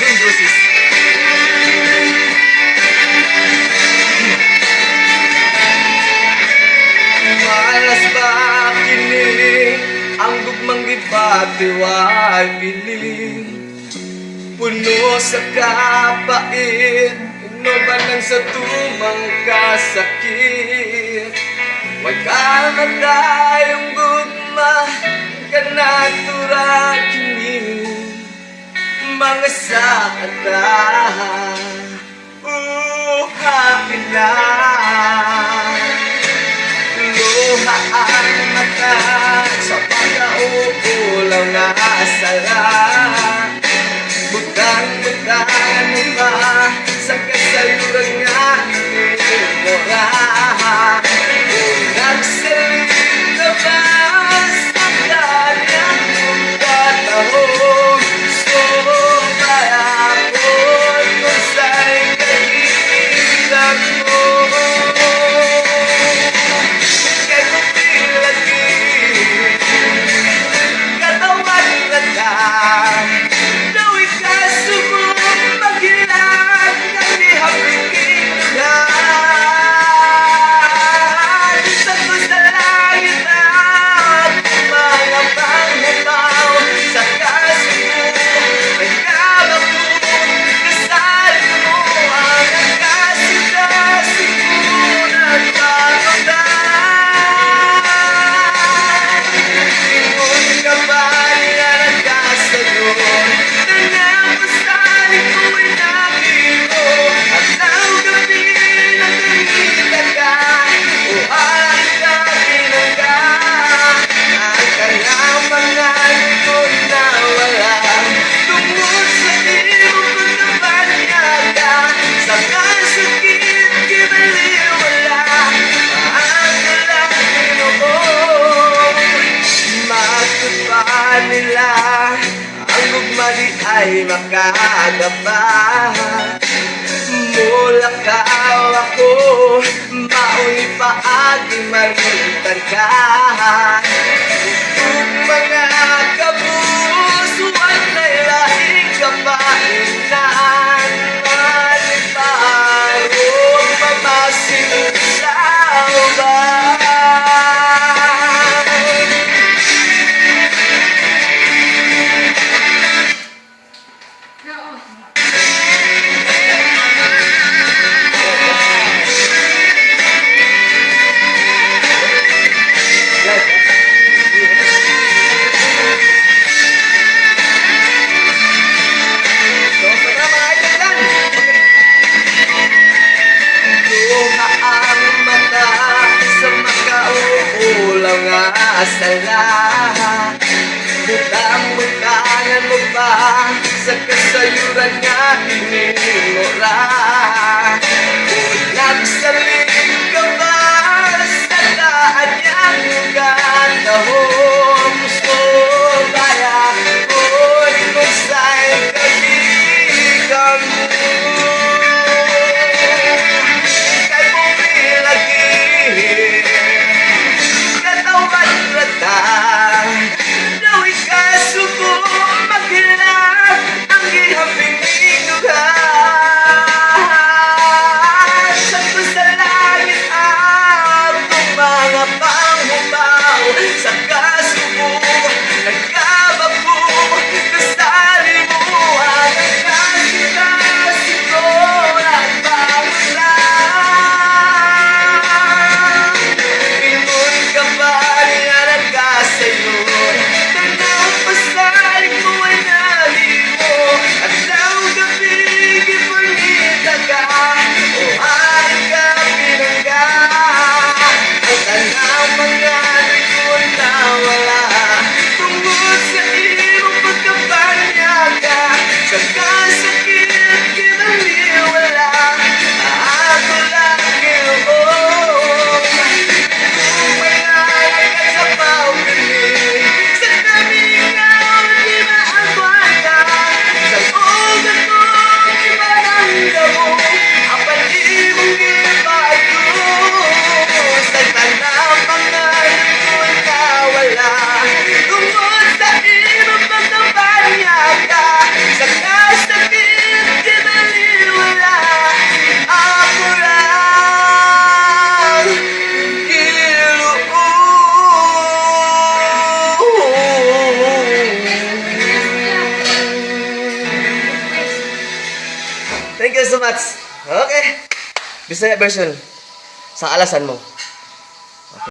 Brosis. Malas ba kini ang gugmang gibatiway piling, puno sa kapait, no ba lang sa tumang kasakit. Huwag ka na tayong gugma, kanatura kini mga sakata, uhain na. Luha ang mata sa pagkauulaw na asala, butang-butangan mo ba sa kasayuran nga inimura. Kung nagsalit ka ba sa kanyang pagkatahong, so mayapon kung sa'y kahilang mo. Kaya kung pilagi katawan na ka, gawin ka subok maghilag ng ihabigin ka. Sa gusto langit at mga panghabaw sa kasubok, may kabakot kasalit mo ang nagkasidasig mo ng pagkakas. Ingon ka ba niya nagkasagot na napasalit ko'y nakito, at ang gabi nakikita ka, o ang gabi ka, ang kanyang mga likod na wala, tungkol sa iyong pagkabanyaga, sa kasakit kinaliwala, ang dalang Pinoon. Maakot pa nila ang gugmali ay makagapa, mula ka ako mauni pa aging marintan ka. Kung mga kapusuan ay lahing kapainan, maniparong mamasin sa uban. Asala, butang-butangan mo ba sa kasayuran nga inimura? Kung nagsalit ka ba sa kaanyang gatahong, so baya ko'y kung sa'y kagigan mo. Kay pumilagi gawin ka subok maghilag ang ihaping inugan. Thank you so much. Okay. Bisaya version. Sa alasan mo.